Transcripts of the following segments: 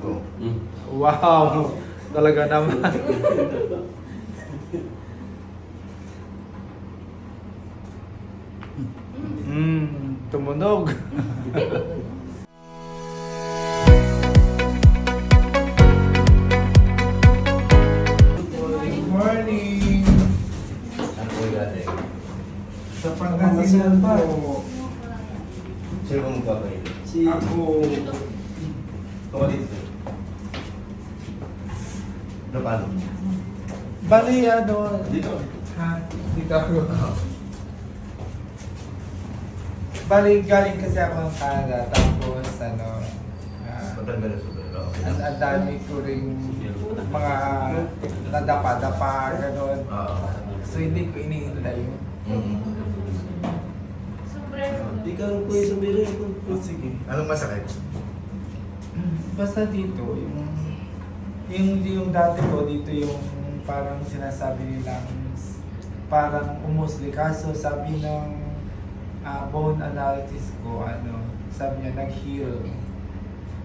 Go. Wow! Talaga naman. Tumunog. Good morning! Ano po yung dati? Sa Pangasinan po, Sino ba magpapahit? ako, Kapatid ko. Ano paano? Bali, ano, Dito. ha? Dito ako. Bali, galing kasi ako ng Canada, tapos, ano, Matanggal na super. ang dami ko rin mga nadapa-dapa, gano'n. So, hindi ko inihintay yun. ikaw po yung sabihin ko. Sige. Anong masakit? Basta dito, yung dati ko, dito yung parang sinasabi nilang parang umusli. Kaso sabi ng bone analysis ko, sabi niya nag-heal.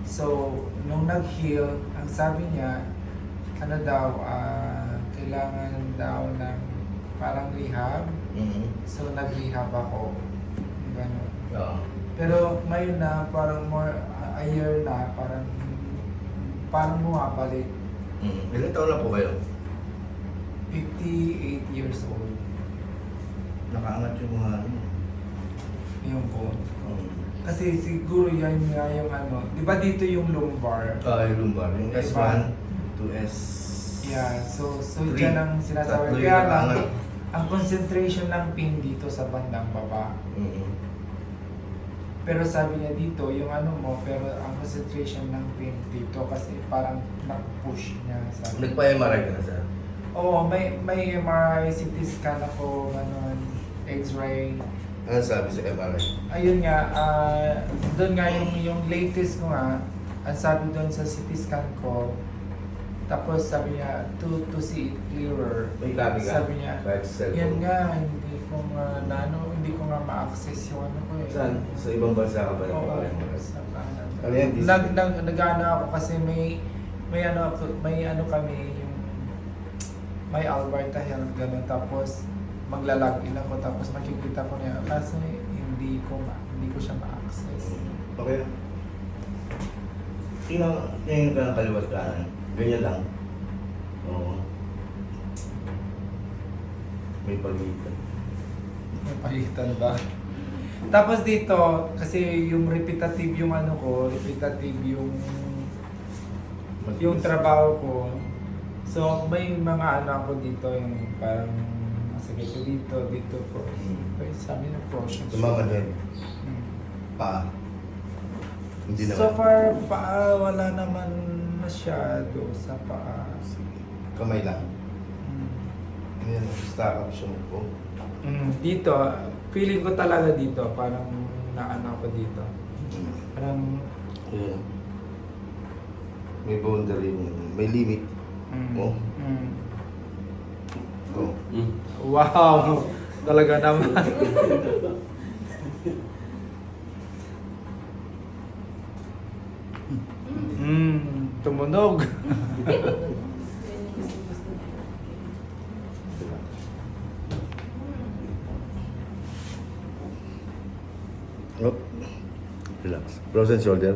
So, nung nag-heal, ang sabi niya, kailangan daw ng parang rehab. So, nag-rehab ako. Ganun. Oo. Pero ngayon na, parang a year na, parang bumabalik. Ilan taon na po kayo? 58 years old. Nakaangat yung mga ano. Yung bone. Kasi siguro yan nga yung di ba dito yung lumbar? Yung lumbar. Yung S1 to S... Yeah, so Three. dyan ang sinasabi. Tatlo yung Kaya lang, nakaangat. ang concentration ng pain dito sa bandang baba. Pero sabi niya dito, yung pero ang concentration ng pain dito kasi parang nak-push niya sa... Nagpa-MRI ka na, sir? Oo, may MRI, CT scan ako, X-ray. Ano sabi sa MRI? Ayun nga, doon nga yung latest ko nga, ang sabi doon sa CT scan ko, tapos sabi niya, to see it clearer. May copy ka? Sabi niya, Kahit sa cellphone? yan nga, hindi ko nga ma-access yung ko eh. Saan? Sa ibang bansa ka ba Oo, nagpa-MRI? sa Canada. Ano yan? Nag-ano ako kasi may kami, may Alberta Health gano'n, tapos maglalagin ako, tapos makikita ko niya, kasi hindi ko siya ma-access. Okay. Tingnan ka ng kaliwat kanan. Ganyan lang. Oo. May pagitan. May pagitan ba? Tapos dito, kasi yung repetitive yung repetitive yung trabaho ko. So, may mga ako dito, yung parang masakit ko dito po. Pero sabi ng portion. Tumama din. Paa. Hindi naman. So far, paa, wala naman masyado sa paa. Kamay lang. Mm. Ayan, stack up siya po. Dito, feeling ko talaga dito, parang ako dito. Parang, Ayan. May boundary, may limit. Oh. Go. Wow! Talaga naman. Tumunog. Oh. Relax. Frozen shoulder.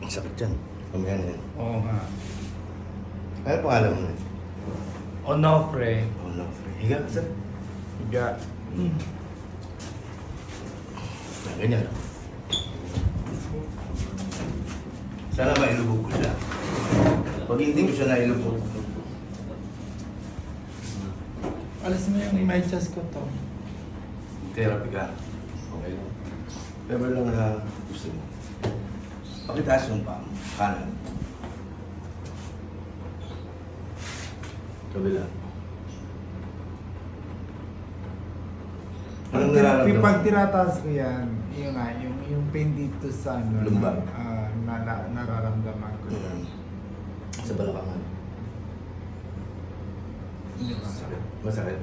Ang sakit dyan. Kamaya na yan. Oo nga. Ano pangalan mo na? Onofre. Oh no. Higa ka, sir. Higa. Ganyan lang. Sana mailubog ko siya. Pag hindi ko siya nailubog, Alas mo yung images ko to. therapy ka. Okay lang. Pero lang na gusto mo. Pakitaas yung paa mo. Kanan. Kabila. Anong nararamdaman? Pag tinataas ko yan, yung pain dito sa Lumbar. nararamdaman ko yan. Sa balakangan. Di ba? Masakit. Masakit.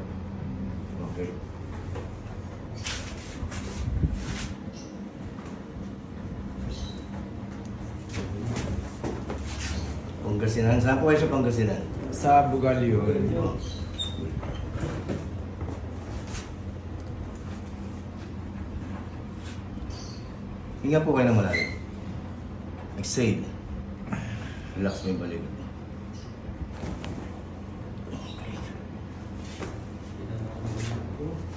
Okay. Pangasinan. Saan po kayo sa Pangasinan? Sa Bugalyon. Oh. Hinga po kayo ng malalim. Exhale. Relax mo yung balikat mo. Okay.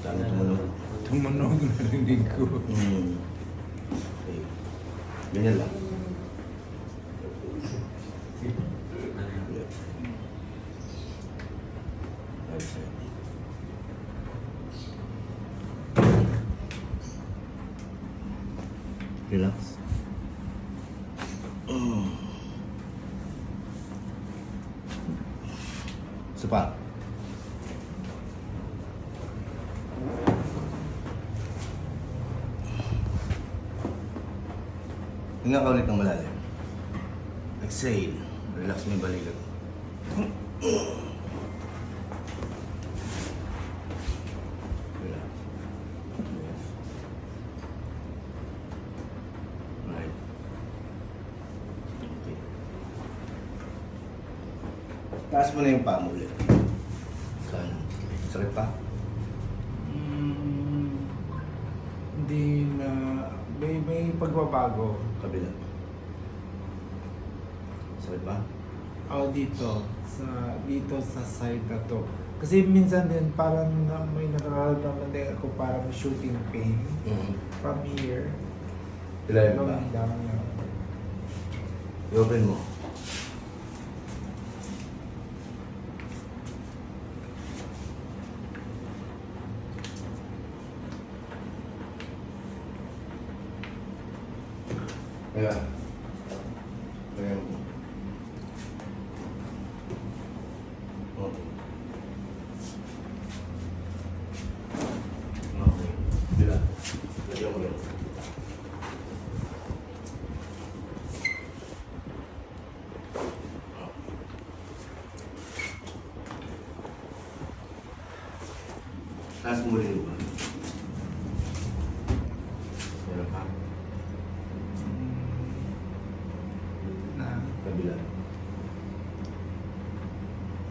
Dami tumunog. Tumunog narinig ko. Okay. Ganyan lang. Right side. Relax. Isa pa. Hinga ka ulit ng malalim. Exhale. Relax mo yung balikat. Relax. Right. Okay. Taas mo na yung paa mo ulit. Kanan. Sakit pa? Hindi na... May pagbabago. Kabila. Sakit pa? Dito sa side na to. Kasi minsan din parang may nararamdaman din ako parang shooting pain from here. Ilalim ba? Going down. I-open mo. Ayan. Ayan mo. Okay. Okay. Bila. Lagyan mo lang. Taas mo rin ba? Meron pa? Na, Kabila.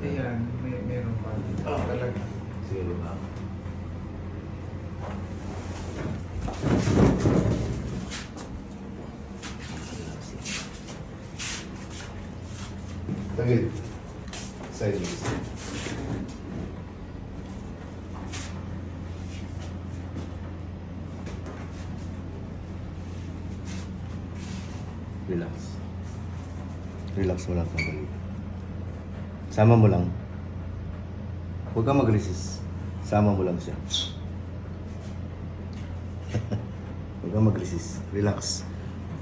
ayan, meron pa. Talaga. Sige ba? Tagil. Sideways. Relax. Relax mo lang ng balik. Sama mo lang. Huwag kang mag-resist. Sama mo lang siya. Huwag kang mag-resist. Relax.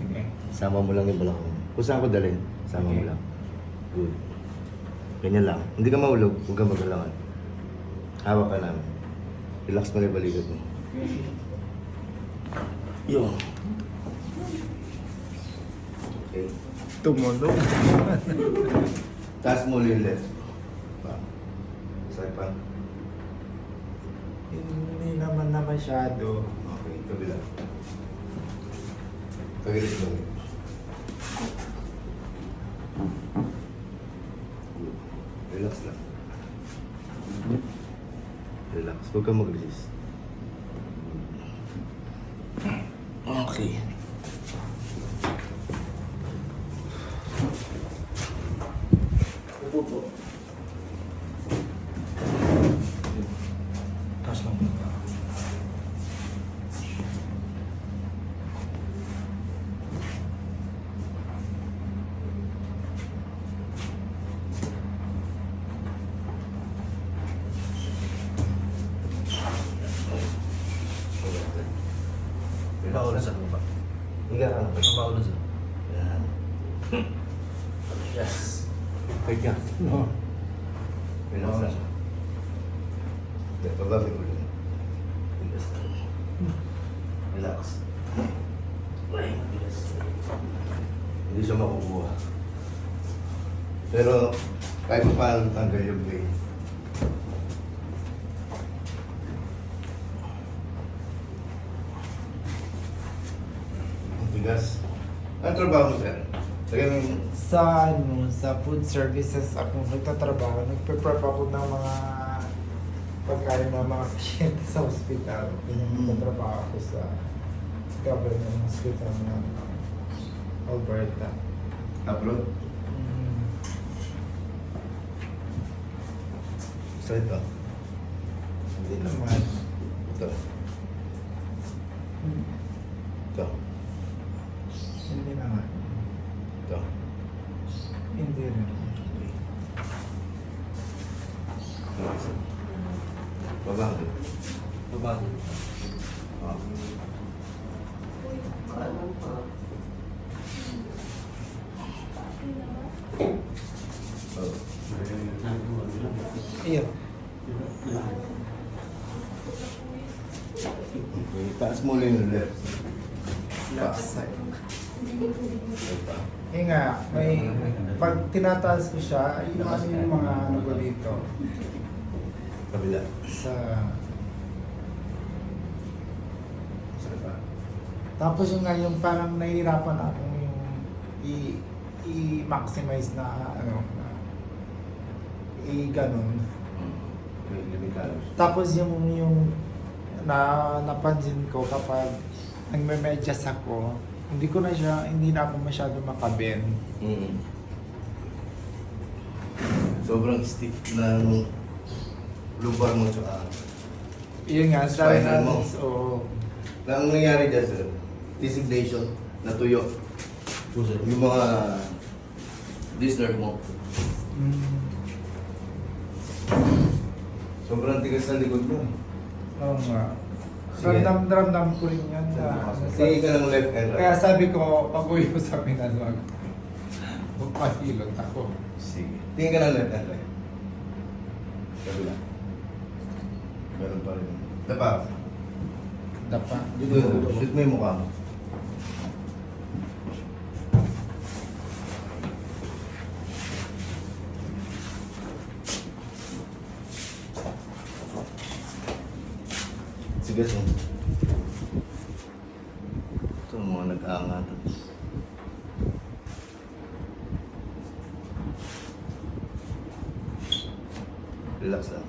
Okay. Sama mo lang yung balakang. Kung saan ko dalhin, sama mo Okay. lang. Good. Ganyan lang. Hindi ka mahulog, huwag kang magalangan. Hawak ka namin. Relax mo lang yung balikat mo. Yun. Okay. Tumunog. Taas mo ulit yung left. Pa. Side pa. Hindi naman na masyado. Okay, kabila. Kagilit mo ulit. Good. Relax lang. Relax. Huwag kang mag-resist. Okay. Upo po. Taas lang. Baon na sa lupa. Higa ka lang. Baon na sa lupa. Yan. Yes. Higa. No. Relax lang. Hindi, pabagay mo lang. Relax lang. Relax. Ay, relax. Hindi siya makukuha. Pero kahit pa paano tanggal yung pain. Ang bigas. Ang trabaho mo, sir? Lagyan mo yung... Sa food services ako nagtatrabaho. Nagpe-prep ako ng mga pagkain ng mga pasyente sa hospital. Nagtatrabaho ako sa government hospital ng Alberta. Upload. So ito. Hindi naman. Ito. Ito. Hindi naman. Ito. Hindi rin. Babang. Babang. Oh. Oh. Iyo. Okay, taas mo lang yung left. Left side. Ito. Eh nga, pag tinataas ko siya, yung ano yung mga ano ko dito Kabila. sa... Saan pa? Tapos yung nga yung parang nahihirapan akong yung i-maximize na ano, na ganun. May limitado. Tapos yung napansin ko kapag nagme-medyas ako, hindi na ako masyado makabend. Sobrang stiff ng lumbar mo sa Yun nga, Spinal mo. So, ang nangyari dyan, sir, designation, natuyo. Puso. Yung mga this nerve mo. Sobrang tigas ng likod mo. oo nga. Sige. Ramdam ko rin yan. Sige ka ng left and right. Kaya sabi ko, pag-uwi ko sa Pinas, magpahilot ako. Sige. Tingin ka ng left and right. Kabila. Meron pa rin. Dapa. Dapa. Dito, shoot mo yung mukha mo. Sige, so. Ito, mga nag-aangatan. Relax lang.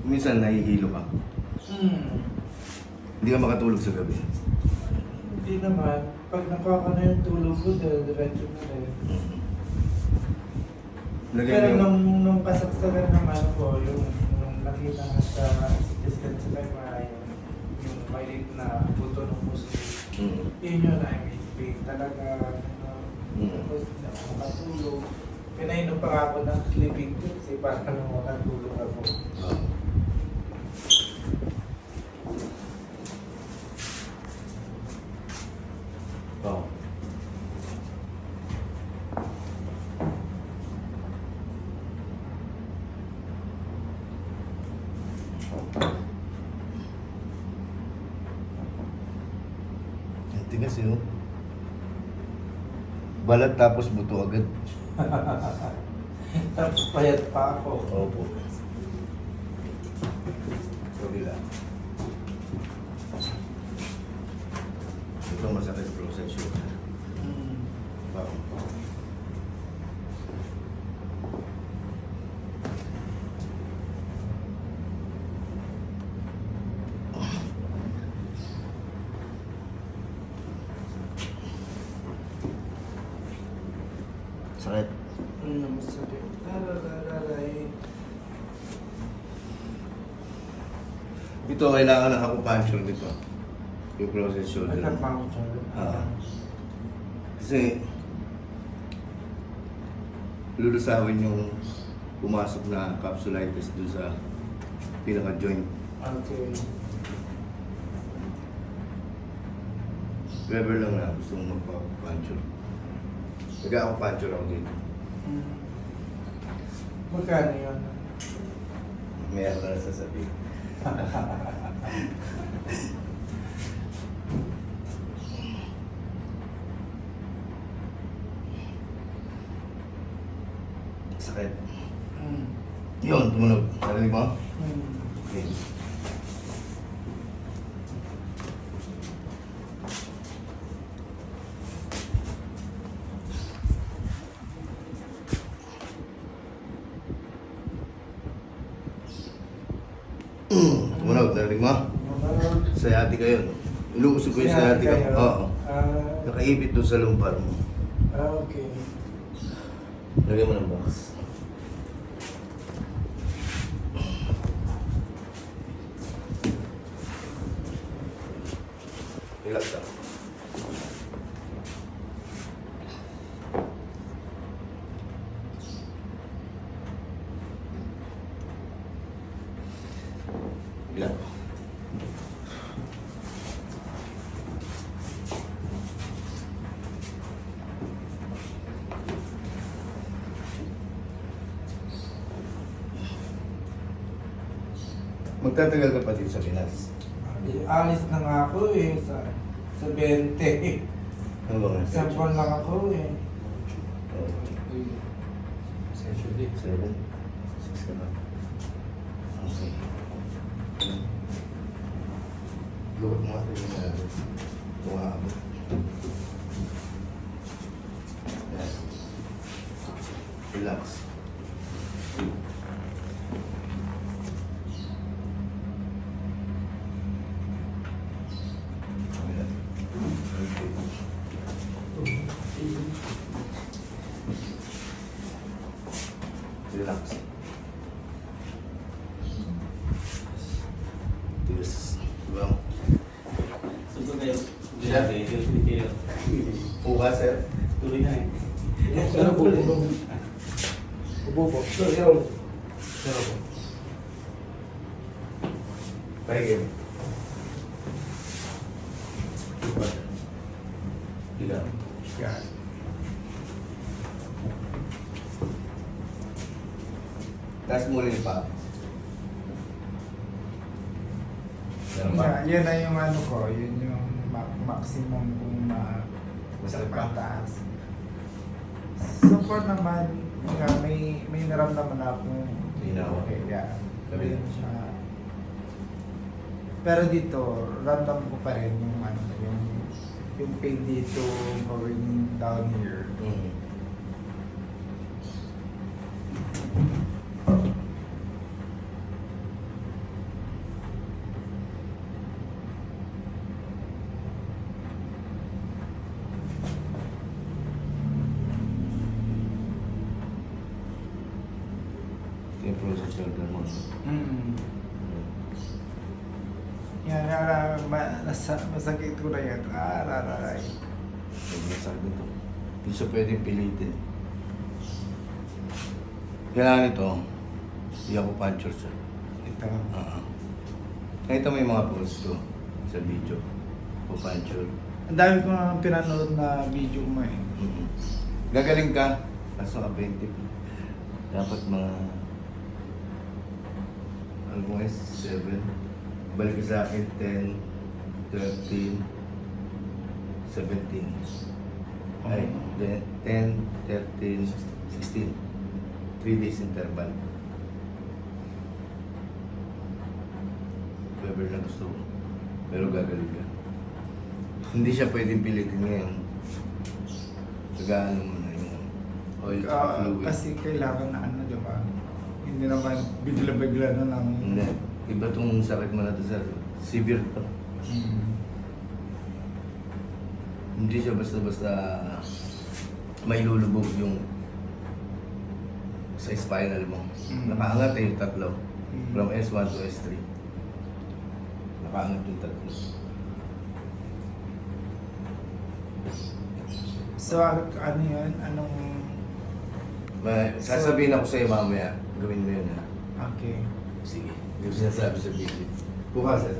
Minsan nahihilo ka. Hindi ka makatulog sa gabi. Hindi naman. Pag nakuha ko na yung tulog ko, diretso na rin. Lagyan Pero mo yung... nung kasagsagan naman ko, yung nakita nga sa scan sa MRI, yung maliit na buto ng puso, yun yun ay may pain talaga. Tapos hindi ako makatulog. Pinainom pa nga ako ng sleeping pills para lang makatulog ako. Oh. Ang tigas yun. Balat tapos buto agad. Tapos payat pa ako. Opo. Kabila. Ito masakit bro sa shoulder. Wow. Sakit. Masakit. Tarararay. Ito kailangan ng acupuncture dito. Yung frozen shoulder. Nagka-puncture. Kasi lulusawin yung pumasok na capsulitis doon sa pinaka-joint. Okay. Whoever lang na gusto mong magpa-puncture. Nag-acupuncture ako dito. Magkano yun? May ako na sasabihin. Sakit. Mm. Yun, tumunog. Narinig mo? Mm. Okay. Tumunog, narinig mo? Sciatica yun. Iluusog ko yung sciatica. Oo. Nakaipit doon sa lumbar mo. Okay. Lagyan mo ng box. Relax lang. Relax. Magtatagal ka pa dito sa Pinas. Alis na nga ako eh, sa 20. Ano ba nga? Isang buwan lang ako eh. Essentially. 7? 6 ka na. Okay. Luwag mo natin yung tumaabot. Yan. Relax. Relax. Tigas. Diba? Susunod kayo. Siya? Tuloy kayo. Buka, sir. Tuloy na eh. Pero bubog. Bubog. Pero po. Paigil. Ilan? Yan. Taas mo rin pa. Meron ba? Yan na yung ano ko, yun yung maximum kung Masakit pa? mataas. So far naman, may naramdaman na akong Linaw. okay, yeah. Sabi Yun siya. Pero dito, random ko pa rin yung ano, yung pain dito going down here. Mm. Ito yung pro sa shoulder mo. Mm. Yan, masakit ko na yan. Araray. Sobrang sakit nito. Hindi siya pwedeng pilitin. Kailangan ito, hindi ako puncher siya. Ito. Nakita mo yung mga posts ko sa video. Pupuncher. Ang dami ko nga pinanood na video mo eh. Gagaling ka, kaso abentive. Dapat mga ano mo guys, 7. Balik ka sa akin 10, 13, 17. Ay, 10, 13, 16. 3 days interval. Whoever na gusto mo. Pero gagaling ka. Hindi siya pwedeng pilitin ngayon. Tagaan mo na yung oil fluid. Kasi kailangan na ano, di ba? Hindi naman bigla-bigla na lang. Hindi. Iba tong sakit mo na to, sir. Severe to. Mm. Hindi siya basta-basta may lulubog yung sa spinal mo. Mm. Nakaangat yung tatlo. Mm. From S1 to S3. Nakaangat yung tatlo. So, ano yun? Anong... Sasabihin ako sa'yo mamaya. Gawin mo yun ha. Okay. Sige. Yung sinasabi sa video. Bukas, sir.